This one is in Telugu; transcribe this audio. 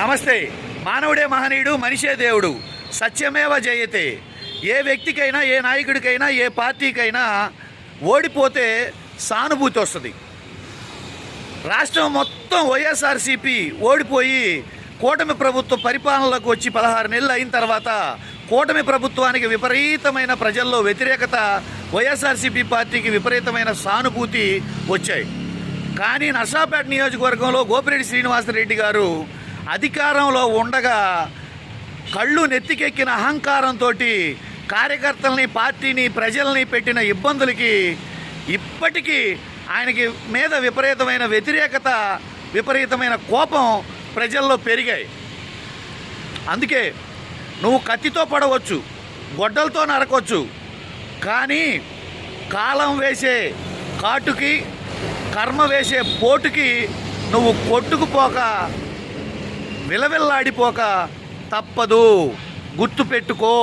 నమస్తే. మానవుడే మహనీయుడు, మనిషే దేవుడు. సత్యమేవ జయతే. ఏ వ్యక్తికైనా, ఏ నాయకుడికైనా, ఏ పార్టీకైనా ఓడిపోతే సానుభూతి వస్తుంది. రాష్ట్రం మొత్తం వైఎస్ఆర్సీపీ ఓడిపోయి కూటమి ప్రభుత్వ పరిపాలనలోకి వచ్చి 16 నెలలు అయిన తర్వాత కూటమి ప్రభుత్వానికి విపరీతమైన ప్రజల్లో వ్యతిరేకత, వైఎస్ఆర్సీపీ పార్టీకి విపరీతమైన సానుభూతి వచ్చాయి. కానీ నర్సాపేట నియోజకవర్గంలో గోపిరెడ్డి శ్రీనివాసరెడ్డి గారు అధికారంలో ఉండగా కళ్ళు నెత్తికెక్కిన అహంకారంతో కార్యకర్తల్ని, పార్టీని, ప్రజల్ని పెట్టిన ఇబ్బందులకి ఇప్పటికీ ఆయనకి మీద విపరీతమైన వ్యతిరేకత, విపరీతమైన కోపం ప్రజల్లో పెరిగాయి. అందుకే నువ్వు కత్తితో పడవచ్చు, గొడ్డలతో నరకొచ్చు, కానీ కాలం వేసే కాటుకి, కర్మ వేసే పోటుకి నువ్వు కొట్టుకుపోక, విలవిల్లాడిపోక తప్పదు. గుర్తుపెట్టుకో.